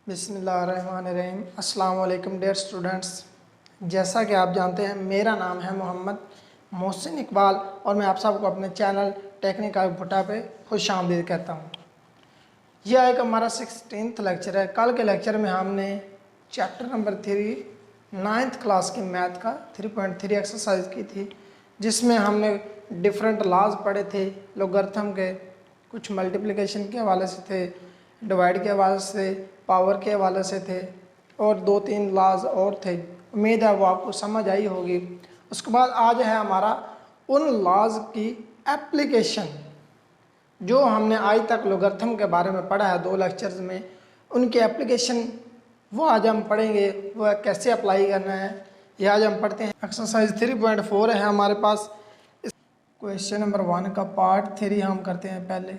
बिस्मिल्लाहिर्रहमानिर्रहीम। अस्सलाम वालेकुम डियर स्टूडेंट्स। जैसा कि आप जानते हैं मेरा नाम है मोहम्मद मोहसिन इकबाल और मैं आप सबको अपने चैनल टेक्निकल भुट्टा पे खुश आमदीद कहता हूँ। यह एक हमारा 16th लेक्चर है। कल के लेक्चर में हमने चैप्टर नंबर 3 9th क्लास की मैथ का 3.3 एक्सरसाइज की थी, जिसमें हमने डिफरेंट लॉज पढ़े थे। लोगरिथम के कुछ मल्टीप्लिकेशन के हवाले से थे, डिवाइड के हवाले से, पावर के हवाले से थे और 2-3 लॉज और थे। उम्मीद है वो आपको समझ आई होगी। उसके बाद आज है हमारा उन लॉज की एप्लीकेशन जो हमने आज तक लोगरिथम के बारे में पढ़ा है 2 लेक्चर्स में। उनकी एप्लीकेशन वो आज हम पढ़ेंगे, वह कैसे अप्लाई करना है ये आज हम पढ़ते हैं। एक्सरसाइज 3.4 है हमारे पास। क्वेश्चन नंबर 1 का पार्ट 3 हम करते हैं। पहले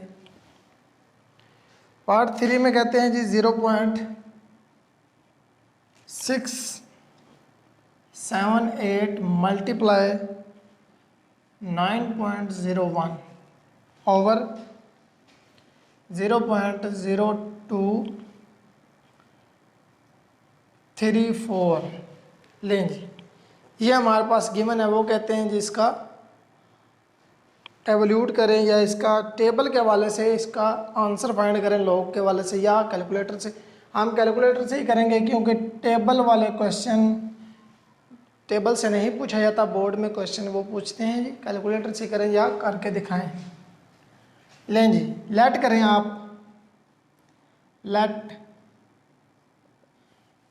पार्ट 3 में कहते हैं जी 0.678 मल्टीप्लाई 9.01 ओवर 0.0234 लें जी। ये हमारे पास गिवन है। वो कहते हैं जी इसका एवल्यूट करें या इसका टेबल के हवाले से इसका आंसर फाइंड करें, लॉग के हवाले से या कैलकुलेटर से। हम कैलकुलेटर से ही करेंगे क्योंकि टेबल वाले क्वेश्चन टेबल से नहीं पूछा जाता। बोर्ड में क्वेश्चन वो पूछते हैं जी, कैलकुलेटर से करें या करके दिखाएं। लें जी, लेट करें आप। लेट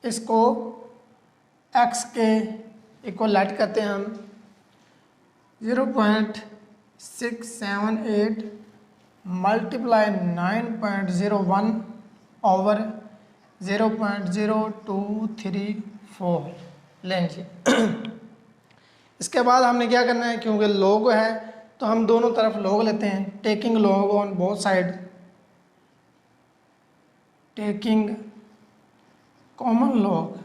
इसको x के इक्वल लेट करते हैं हम। 0.678 मल्टीप्लाई 9.01 ओवर 0.0234 लें जी। इसके बाद हमने क्या करना है, क्योंकि लॉग है तो हम दोनों तरफ लॉग लेते हैं। Taking log on both side, taking common log,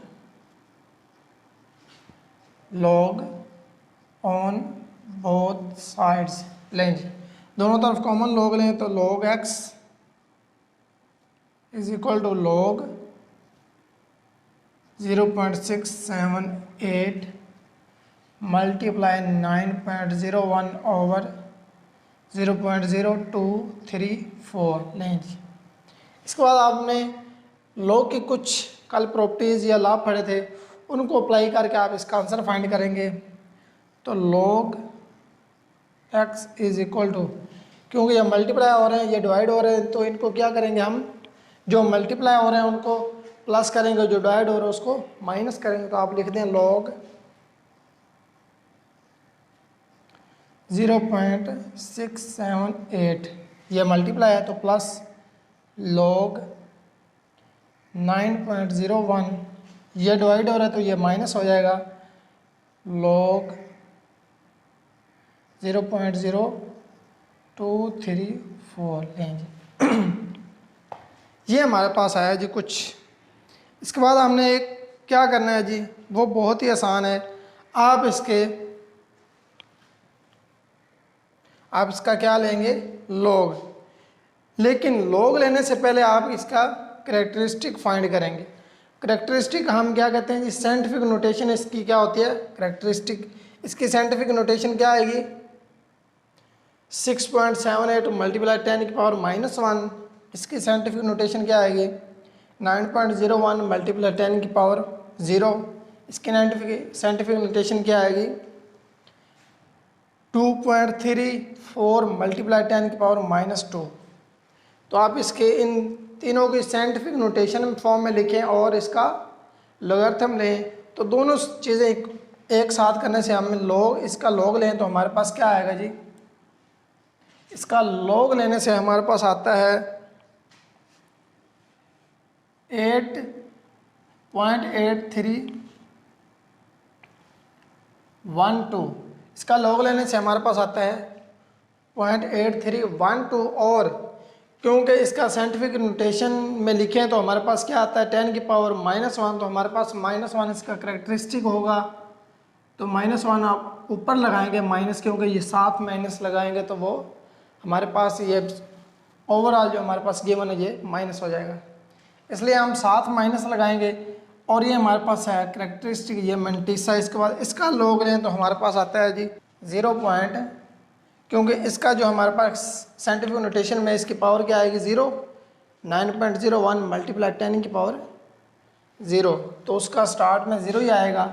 log on both sides लें जी। दोनों तरफ कॉमन लॉग लें तो log x is equal to log 0.678 multiply 9.01 over 0.0234 लें जी। इसके बाद आपने लॉग की कुछ कल प्रॉपर्टीज़ या लाभ पढ़े थे, उनको अप्लाई करके आप इसका आंसर फाइंड करेंगे। तो log x is equal to, क्योंकि ये मल्टीप्लाई हो रहे हैं, ये डिवाइड हो रहे हैं, तो इनको क्या करेंगे हम, जो मल्टीप्लाई हो रहे हैं उनको प्लस करेंगे, जो डिवाइड हो रहे हैं उसको माइनस करेंगे। तो आप लिख दें लॉग 0.678, ये मल्टीप्लाई है तो प्लस लॉग 9.01, ये डिवाइड हो रहा है तो ये माइनस हो जाएगा, लॉग 0.0234 लेंगे। ये हमारे पास आया जी कुछ। इसके बाद हमने एक क्या करना है जी, वो बहुत ही आसान है। आप इसका क्या लेंगे, लॉग। लेकिन लॉग लेने से पहले आप इसका करैक्टरिस्टिक फाइंड करेंगे। करैक्टरिस्टिक हम क्या कहते हैं जी, साइंटिफिक नोटेशन इसकी क्या होती है, करैक्टरिस्टिक। इसकी साइंटिफिक नोटेशन क्या आएगी, 6.78 मल्टीप्लाई 10 की पावर -1। इसकी साइंटिफिक नोटेशन क्या आएगी, 9.01 मल्टीप्लाई 10 की पावर 0। इसकी साइंटिफिक नोटेशन क्या आएगी, 2.34 मल्टीप्लाई 10 की पावर -2। तो आप इसके इन तीनों की साइंटिफिक नोटेशन फॉर्म में लिखें और इसका लॉगरिथम लें। तो दोनों चीज़ें एक साथ करने से हम इसका लॉग लें तो हमारे पास क्या आएगा जी, इसका लॉग लेने से हमारे पास आता है 8.8312। इसका लॉग लेने से हमारे पास आता है 0.8312। और क्योंकि इसका साइंटिफिक नोटेशन में लिखें तो हमारे पास क्या आता है, 10 की पावर -1। तो हमारे पास -1 इसका करैक्टरिस्टिक होगा। तो -1 आप ऊपर लगाएंगे माइनस, क्योंकि ये साथ माइनस लगाएंगे तो वो हमारे पास ये ओवरऑल जो हमारे पास गिवन है ये माइनस हो जाएगा। इसलिए हम साथ माइनस लगाएंगे। और ये हमारे पास है करेक्टरिस्टिक, ये मंटीसा। इसके बाद इसका लॉग लें तो हमारे पास आता है जी 0 पॉइंट, क्योंकि इसका जो हमारे पास साइंटिफिक नोटेशन में इसकी पावर क्या आएगी 0, 9.01 मल्टीप्लाई 10 की पावर 0, तो उसका स्टार्ट में 0 ही आएगा।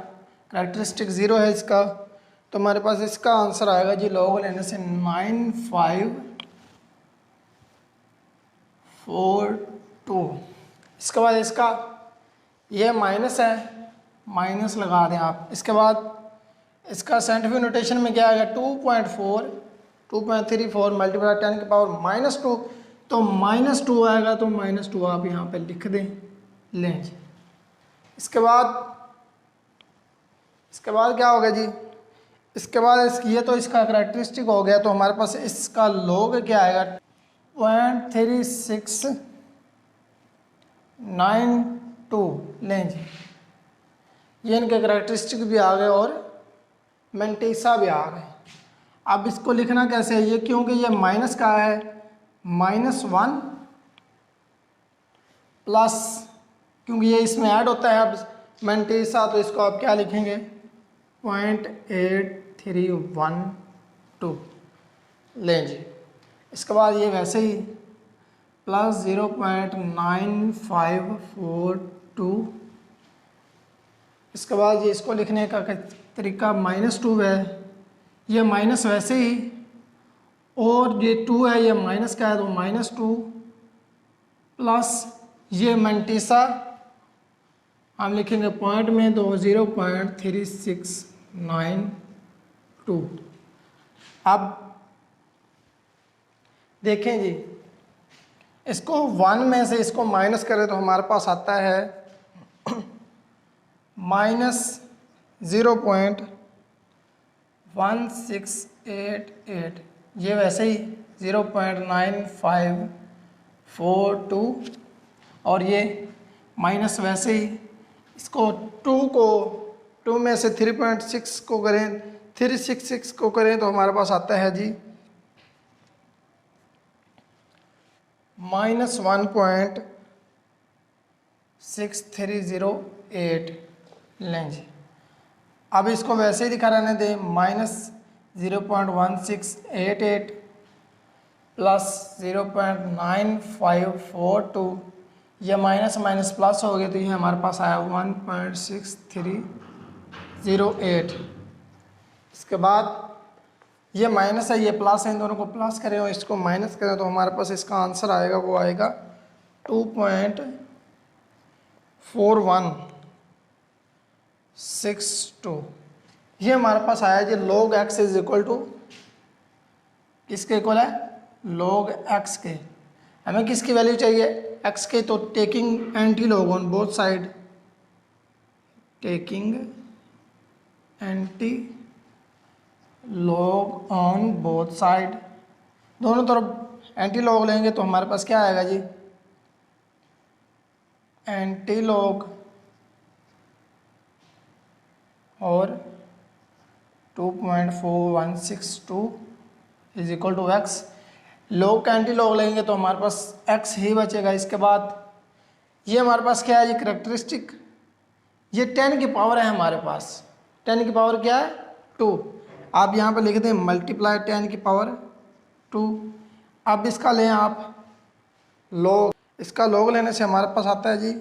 करेक्टरिस्टिक 0 है इसका, तो हमारे पास इसका आंसर आएगा जी लॉग लेने से 9542। इसके बाद इसका ये माइनस है, माइनस लगा दें आप। इसके बाद इसका साइंटिफिक नोटेशन में क्या आएगा 2.34 मल्टीप्लाई 10 की पावर -2, तो -2 आएगा, तो -2 आप यहाँ पे लिख दें, लें जी। इसके बाद क्या होगा जी, इसके बाद ये तो इसका करेक्टरिस्टिक हो गया, तो हमारे पास इसका लॉग क्या आएगा 0.3692 लें जी। ये इनके करेक्टरिस्टिक भी आ गए और मेंटीसा भी आ गए। अब इसको लिखना कैसे है, ये क्योंकि ये माइनस का है, -1 प्लस, क्योंकि ये इसमें ऐड होता है अब मेंटीसा, तो इसको आप क्या लिखेंगे 0.8312 लें जी। इसके बाद ये वैसे ही प्लस 0.9542। इसके बाद ये इसको लिखने का तरीका -2 है, ये माइनस वैसे ही, और ये 2 है, ये माइनस का है, तो -2 प्लस ये मेंटीसा हम लिखेंगे पॉइंट में, तो 0.3692। अब देखें जी, इसको 1 में से इसको माइनस करें तो हमारे पास आता है -0.1688। ये वैसे ही 0.9542, और ये माइनस वैसे ही, इसको 2 में से 3.6 को करें, 366 को करें तो हमारे पास आता है जी -1.6308 लें जी। अब इसको वैसे ही दिखा रहने दें, -0.1688 प्लस 0.9542, यह माइनस माइनस प्लस हो गया, तो ये हमारे पास आया 1.6308। इसके बाद ये माइनस है, ये प्लस है, इन दोनों को प्लस करें और इसको माइनस करें तो हमारे पास इसका आंसर आएगा, वो आएगा 2.4162। ये हमारे पास आया जी log x is equal to, किसके इक्वल है log x के। हमें किसकी वैल्यू चाहिए x के, तो taking anti log on both side, taking anti log on both side, दोनों तरफ एंटी लॉग लेंगे तो हमारे पास क्या आएगा जी एंटी लॉग और 2.4162 is equal to x. Log का एंटी लॉग लेंगे तो हमारे पास x ही बचेगा। इसके बाद ये हमारे पास क्या है जी करेक्टरिस्टिक, ये 10 की पावर है हमारे पास, 10 की पावर क्या है 2, आप यहाँ पे लिख दें मल्टीप्लाई 10 की पावर 2। अब इसका लें आप लॉग, इसका लॉग लेने से हमारे पास आता है जी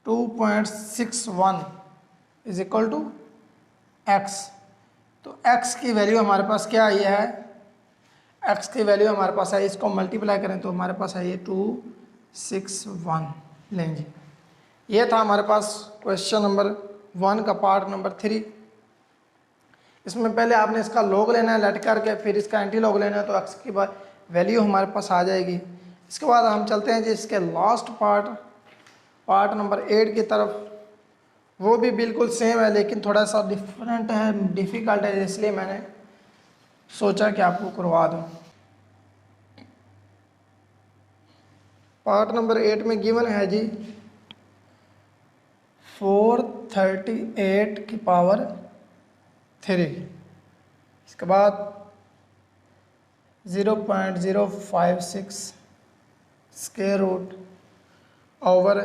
2.61 इज इक्वल टू एक्स। तो x की वैल्यू हमारे पास क्या आई है, x की वैल्यू हमारे पास है, इसको मल्टीप्लाई करें तो हमारे पास है ये 261 लेंगे। ये था हमारे पास क्वेश्चन नंबर 1 का पार्ट नंबर 3। इसमें पहले आपने इसका लॉग लेना है लेट करके, फिर इसका एंटी लॉग लेना है, तो x की वैल्यू हमारे पास आ जाएगी। इसके बाद हम चलते हैं जी इसके लास्ट पार्ट नंबर 8 की तरफ। वो भी बिल्कुल सेम है लेकिन थोड़ा सा डिफरेंट है, डिफ़िकल्ट है, इसलिए मैंने सोचा कि आपको करवा दूँ। पार्ट नंबर 8 में गिवन है जी 438 की पावर 3, इसके बाद 0.056 स्क्वायर रूट ओवर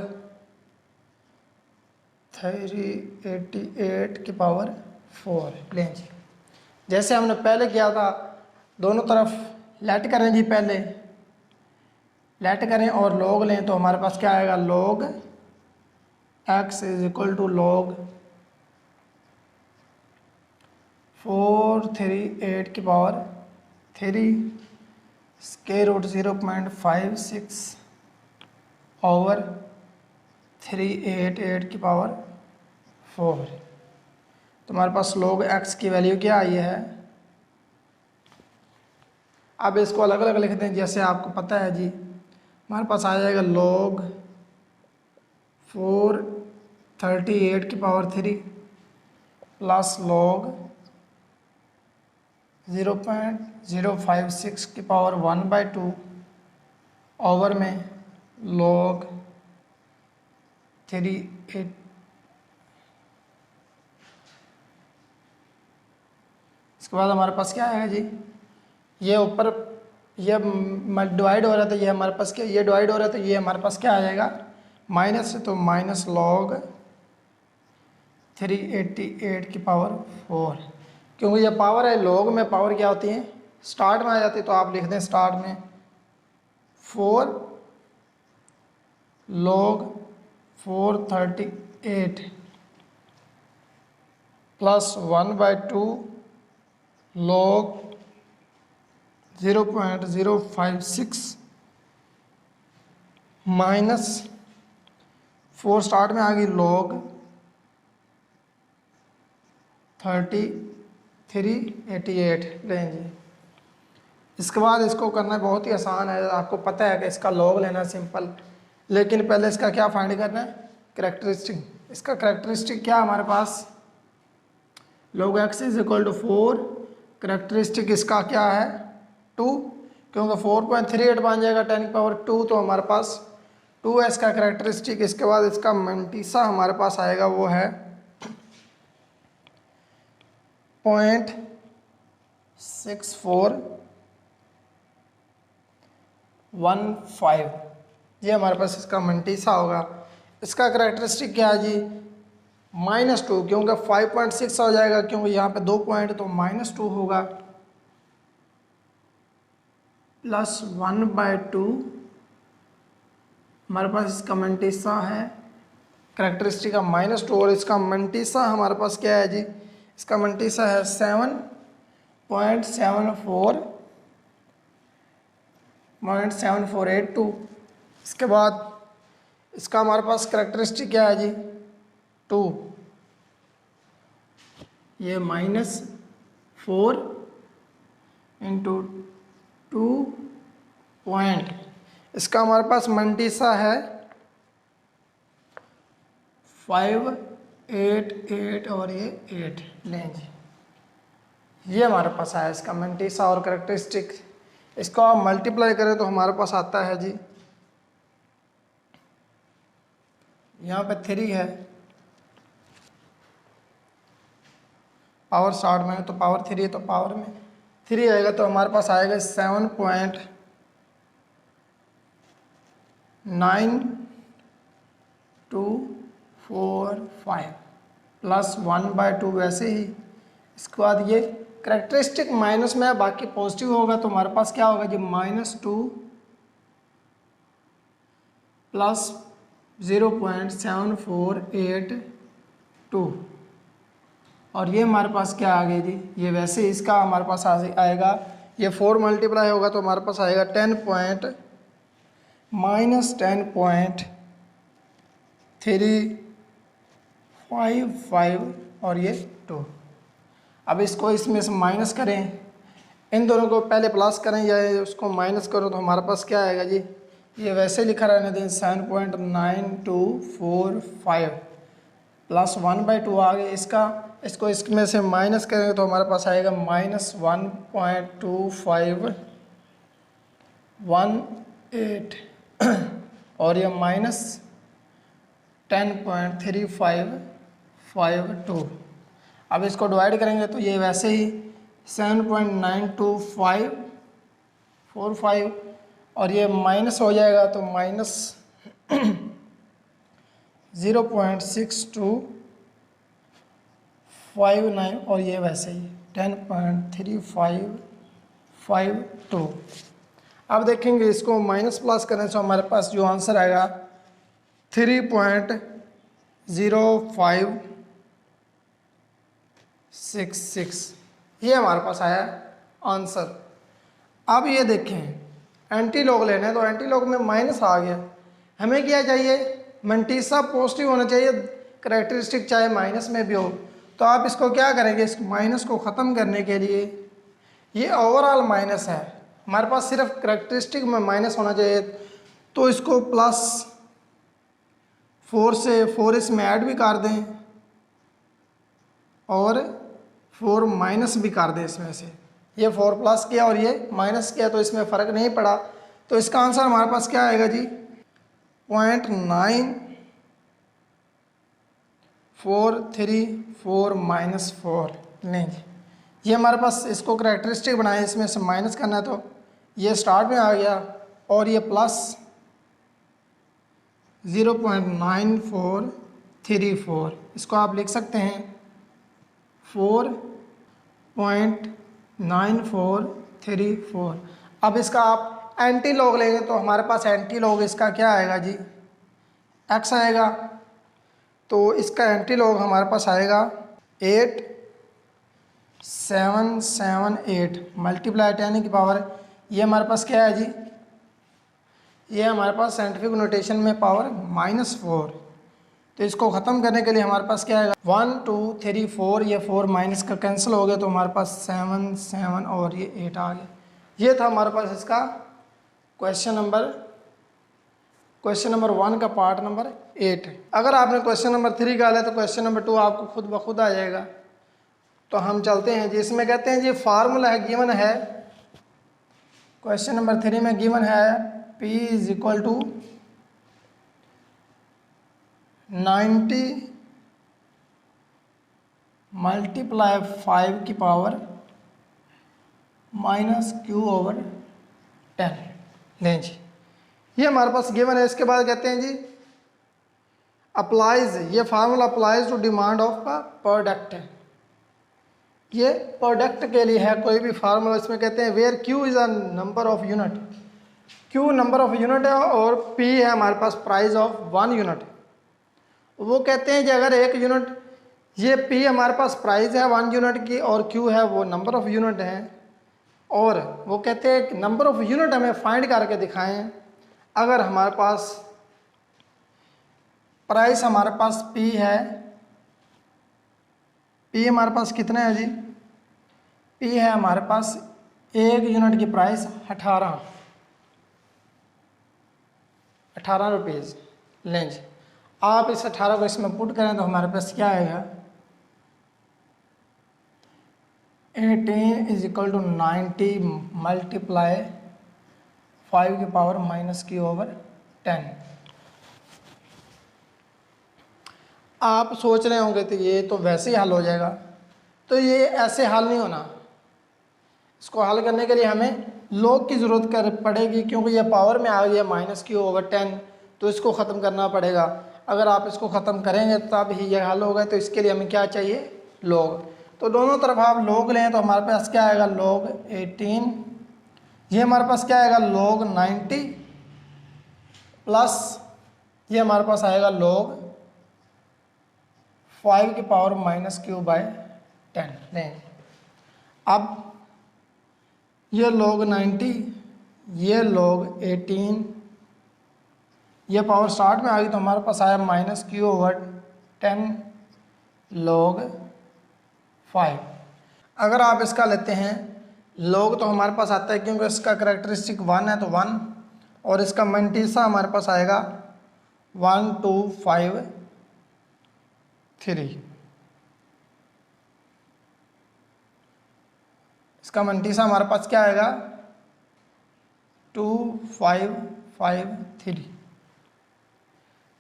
388 की पावर 4 लें जी। जैसे हमने पहले किया था, दोनों तरफ लेट करें जी, पहले लेट करें और लॉग लें तो हमारे पास क्या आएगा, log x is equal to log 438 की पावर 3 स्क्वायर रूट 0.56 ओवर 388 की पावर 4। तो हमारे पास log x की वैल्यू क्या आई है। अब इसको अलग अलग लिख दें जैसे आपको पता है जी। हमारे पास आ जाएगा log 438 की पावर 3 प्लस log 0.056 की पावर 1/2 ओवर में log 38। इसके बाद हमारे पास क्या आएगा जी, ये ऊपर ये डिवाइड हो रहा था, ये हमारे पास क्या, ये डिवाइड हो रहा था, ये हमारे पास क्या आ जाएगा माइनस है, तो माइनस log 388 की पावर 4। क्योंकि ये पावर है, log में पावर क्या होती है, स्टार्ट में आ जाती है, तो आप लिख दें स्टार्ट में 4 log 438 plus 1/2 log 0.056 minus 4 start में आ गई log 3388 लें जी। इसके बाद इसको करना बहुत ही आसान है, आपको पता है कि इसका log लेना सिंपल, लेकिन पहले इसका क्या फाइंड करना है, करेक्टरिस्टिक। इसका करेक्टरिस्टिक क्या हमारे पास, log x is equal to 4, characteristic इसका क्या है 2, क्योंकि 4.38 बन जाएगा 10 की पावर 2, तो हमारे पास 2 है इसका करेक्टरिस्टिक। इसके बाद इसका मंटीसा हमारे पास आएगा वो है 0.6415, ये हमारे पास इसका मंटीसा होगा। इसका करेक्टरिस्टिक क्या है जी, -2, क्योंकि 5.6 हो जाएगा, क्योंकि यहाँ पे 2 पॉइंट, तो -2 होगा प्लस 1/2 हमारे पास इसका मंटीसा है, करेक्टरिस्टिक का -2, और इसका मंटीसा हमारे पास क्या है जी, इसका मंटीसा है 7.7482। इसके बाद इसका हमारे पास करेक्टरिस्टिक क्या है जी 2, ये -4 इंटू 2 पॉइंट, इसका हमारे पास मंटीसा है 588 और ये 8 लें जी। ये हमारे पास आया इसका मंटीसा और करेक्टरिस्टिक। इसको आप मल्टीप्लाई करें तो हमारे पास आता है जी, यहाँ पे 3 है, पावर शॉर्ट में, तो पावर 3 है, तो पावर में 3 आएगा, तो हमारे पास आएगा 7.9245 प्लस 1/2 वैसे ही। इसके बाद ये करेक्टरिस्टिक माइनस में है, बाकी पॉजिटिव होगा, तो हमारे पास क्या होगा जी -2 प्लस 0.7482, और ये हमारे पास क्या आ गई जी, ये वैसे इसका हमारे पास आएगा, ये 4 मल्टीप्लाई होगा तो हमारे पास आएगा -10.355 और ये 2। अब इसको इसमें से माइनस करें, इन दोनों को पहले प्लस करें या उसको माइनस करो, तो हमारे पास क्या आएगा जी, ये वैसे लिखा रहने दें 7.9245 प्लस 1/2 आ गए इसका, इसको इसमें से माइनस करेंगे तो हमारे पास आएगा -1.2518 और ये -10.3552। अब इसको डिवाइड करेंगे तो ये वैसे ही 7.9245 और ये माइनस हो जाएगा, तो माइनस 0.6259 और ये वैसे ही 10.3552। अब देखेंगे इसको माइनस प्लस करने से हमारे पास जो आंसर आएगा 3.0566, ये हमारे पास आया आंसर। अब ये देखें एंटी लॉग लेना है तो एंटी लॉग में माइनस आ गया, हमें क्या चाहिए, मंटीसा पॉजिटिव होना चाहिए, करेक्टरिस्टिक चाहे माइनस में भी हो। तो आप इसको क्या करेंगे, इस माइनस को ख़त्म करने के लिए, ये ओवरऑल माइनस है हमारे पास, सिर्फ करेक्टरिस्टिक में माइनस होना चाहिए, तो इसको +4 से 4 इसमें ऐड भी कर दें और 4 माइनस भी कर दें इसमें से। ये 4 प्लस किया और ये माइनस किया तो इसमें फ़र्क नहीं पड़ा, तो इसका आंसर हमारे पास क्या आएगा जी, 0.9434 -4। नहीं जी, ये हमारे पास इसको करेक्टरिस्टिक बनाए, इसमें से माइनस करना है तो ये स्टार्ट में आ गया और ये प्लस 0.9434, इसको आप लिख सकते हैं 4.9434। अब इसका आप एंटी लॉग लेंगे तो हमारे पास एंटी लॉग इसका क्या आएगा जी, x आएगा, तो इसका एंटी लॉग हमारे पास आएगा 8778 मल्टीप्लाई 10 की पावर, ये हमारे पास क्या है जी, ये हमारे पास साइंटिफिक नोटेशन में पावर -4। तो इसको ख़त्म करने के लिए हमारे पास क्या आएगा, 1 2 3 4, ये 4 माइनस का कैंसिल हो गया तो हमारे पास 7 7 और ये 8 आ गया। ये था हमारे पास इसका क्वेश्चन नंबर 1 का पार्ट नंबर 8। अगर आपने क्वेश्चन नंबर 3 का लिया तो क्वेश्चन नंबर 2 आपको खुद ब खुद आ जाएगा। तो हम चलते हैं जी, इसमें कहते हैं जी फार्मूला है, गिवन है, क्वेश्चन नंबर 3 में गिवन है P = 90 मल्टीप्लाई 5 की पावर -Q/10। लें जी, ये हमारे पास गिवन है। इसके बाद कहते हैं जी अप्लाइज, ये formula applies to demand of का प्रोडक्ट है, ये प्रोडक्ट के लिए है कोई भी फार्मूला। इसमें कहते हैं where Q is a number of unit, Q number of unit है और P है हमारे पास प्राइस ऑफ 1 यूनिट। वो कहते हैं कि अगर 1 यूनिट, ये P हमारे पास प्राइस है 1 यूनिट की और Q है वो नंबर ऑफ यूनिट है, और वो कहते हैं नंबर ऑफ यूनिट हमें फाइंड करके दिखाएं। अगर हमारे पास प्राइस हमारे पास P है, P हमारे पास कितना है जी, P है हमारे पास 1 यूनिट की प्राइस 18 रुपीज़। लें जी, आप इस 18 को इसमें पुट करें तो हमारे पास क्या आएगा, 18 = 90 मल्टीप्लाई 5 की पावर -Q/10। आप सोच रहे होंगे तो ये तो वैसे ही हल हो जाएगा, तो ये ऐसे हल नहीं होना, इसको हल करने के लिए हमें लॉग की ज़रूरत पड़ेगी, क्योंकि ये पावर में आ गया -Q/10, तो इसको ख़त्म करना पड़ेगा। अगर आप इसको ख़त्म करेंगे तब ही ये हल होगा, तो इसके लिए हमें क्या चाहिए, लॉग। तो दोनों तरफ आप लॉग लें तो हमारे पास क्या आएगा, log 18, ये हमारे पास क्या आएगा, log 90 प्लस ये हमारे पास आएगा log 5 की पावर -Q/10। नहीं, अब ये log 90, ये log 18, ये पावर स्टार्ट में आ गई तो हमारे पास आया -Q/10 log 5। अगर आप इसका लेते हैं log तो हमारे पास आता है क्योंकि इसका करेक्टरिस्टिक 1 है तो 1, और इसका मंटीसा हमारे पास आएगा 1253। इसका मंटीसा हमारे पास क्या आएगा, 2553।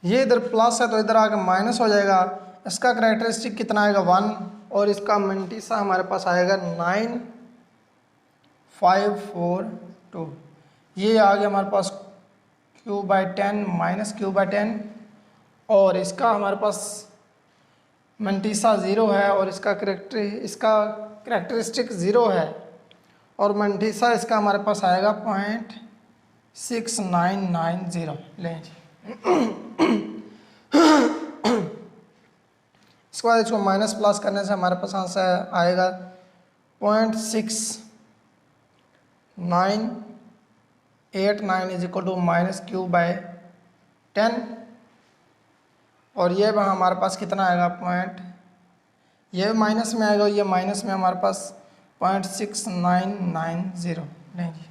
ये इधर प्लस है तो इधर आके माइनस हो जाएगा। इसका करेक्टरिस्टिक कितना आएगा, 1, और इसका मंटीसा हमारे पास आएगा 9542। ये आ गया हमारे पास Q/10 -Q/10 और इसका हमारे पास मंटीसा 0 है और इसका करेक्टरिस्टिक 0 है और मंटीसा इसका हमारे पास आएगा 0.6990। लें जी। इसके बाद इसको माइनस प्लस करने से हमारे पास आंसर आएगा 0.6989 इज इक्वल टू -q/10 और ये हमारे पास कितना आएगा ये माइनस में आएगा, ये माइनस में हमारे पास 0.6990। नहीं जी,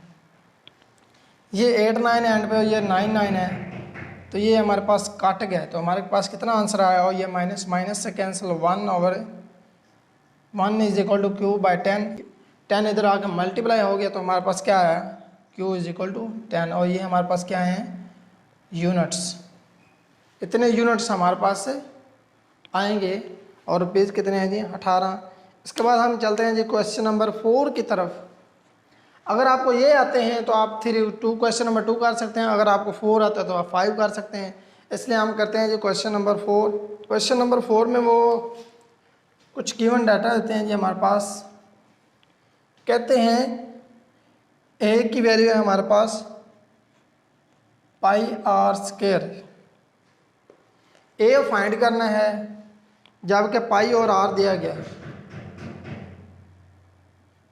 ये 89 एंड पे, ये 99 है तो ये हमारे पास काट गया तो हमारे पास कितना आंसर आया और ये माइनस माइनस से cancel 1/1 is equal to q/10। 10 इधर आके मल्टीप्लाई हो गया तो हमारे पास क्या है q इज इक्वल टू 10 और ये हमारे पास क्या है यूनिट्स। इतने यूनिट्स हमारे पास से आएंगे और पेज कितने हैं जी 18। इसके बाद हम चलते हैं जी क्वेश्चन नंबर 4 की तरफ। अगर आपको ये आते हैं तो आप क्वेश्चन नंबर 2 कर सकते हैं, अगर आपको 4 आता है तो आप 5 कर सकते हैं। इसलिए हम करते हैं जी क्वेश्चन नंबर 4। क्वेश्चन नंबर 4 में वो कुछ गिवन डाटा देते हैं जी हमारे पास। कहते हैं ए की वैल्यू है हमारे पास πr²। ए फाइंड करना है जबकि पाई और आर दिया गया है।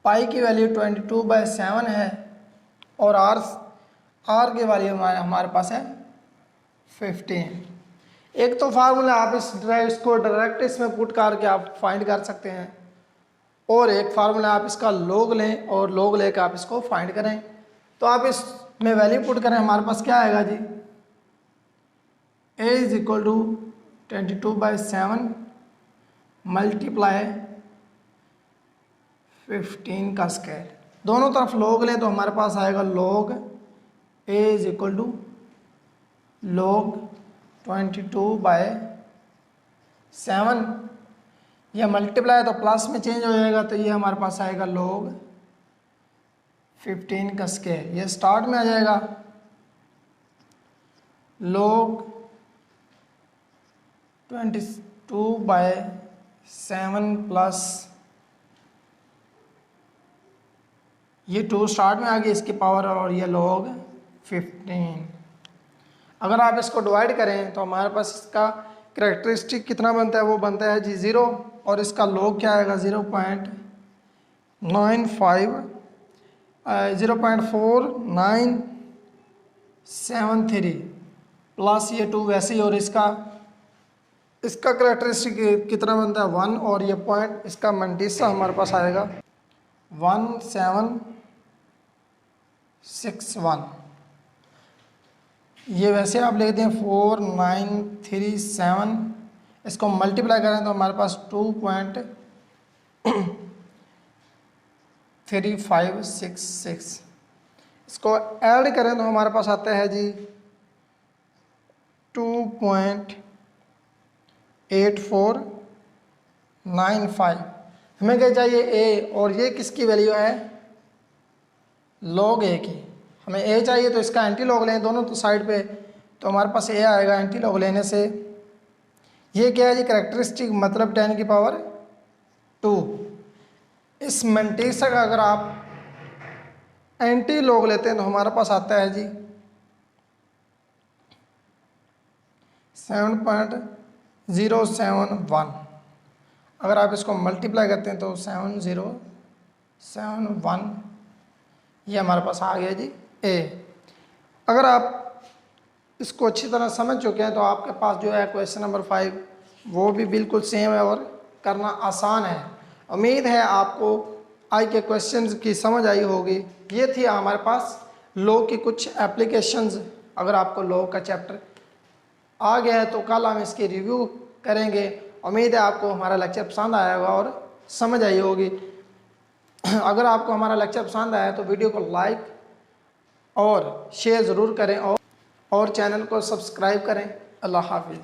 पाई की वैल्यू 22/7 है और आर की वैल्यू हमारे पास है 15। एक तो फार्मूला आप इसको डायरेक्ट इसमें पुट करके आप फाइंड कर सकते हैं और एक फार्मूला आप इसका लॉग लें और लॉग लेकर आप इसको फाइंड करें। तो आप इसमें वैल्यू पुट करें, हमारे पास क्या आएगा जी a is equal to 22/7 multiply 15 का स्क्वायर। दोनों तरफ लॉग लें तो हमारे पास आएगा log a is equal to log 22/7। यह मल्टीप्लाई तो प्लस में चेंज हो जाएगा तो ये हमारे पास आएगा log 15 का स्क्वायर। ये स्टार्ट में आ जाएगा log 22/7 प्लस ये 2 स्टार्ट में आ गई इसकी पावर और ये log 15। अगर आप इसको डिवाइड करें तो हमारे पास इसका करेक्टरिस्टिक कितना बनता है, वो बनता है जी 0 और इसका log क्या आएगा 0.4973 प्लस ये 2 वैसे ही और इसका करेक्टरिस्टिक कितना बनता है 1 और ये पॉइंट इसका मंटीसा हमारे पास आएगा 1761। ये वैसे आप लिख दें 4937, इसको मल्टीप्लाई करें तो हमारे पास 2.3566। इसको ऐड करें तो हमारे पास आता है जी 2.8495। हमें क्या चाहिए a और ये किसकी वैल्यू है log a की। हमें a चाहिए तो इसका एंटी लॉग लें दोनों तो साइड पे तो हमारे पास a आएगा एंटी लॉग लेने से। ये क्या है जी करेक्टरिस्टिक मतलब 10 की पावर 2। इस मंटीसा का अगर आप एंटी लॉग लेते हैं तो हमारे पास आता है जी 7.071। अगर आप इसको मल्टीप्लाई करते हैं तो 7071 ये हमारे पास आ गया जी a। अगर आप इसको अच्छी तरह समझ चुके हैं तो आपके पास जो है क्वेश्चन नंबर 5 वो भी बिल्कुल सेम है और करना आसान है। उम्मीद है आपको आज के क्वेश्चंस की समझ आई होगी। ये थी हमारे पास लॉ की कुछ एप्लीकेशंस। अगर आपको लॉ का चैप्टर आ गया है तो कल हम इसकी रिव्यू करेंगे। उम्मीद है आपको हमारा लेक्चर पसंद आया होगा और समझ आई होगी। अगर आपको हमारा लेक्चर पसंद आया तो वीडियो को लाइक और शेयर ज़रूर करें और चैनल को सब्सक्राइब करें। अल्लाह हाफिज़।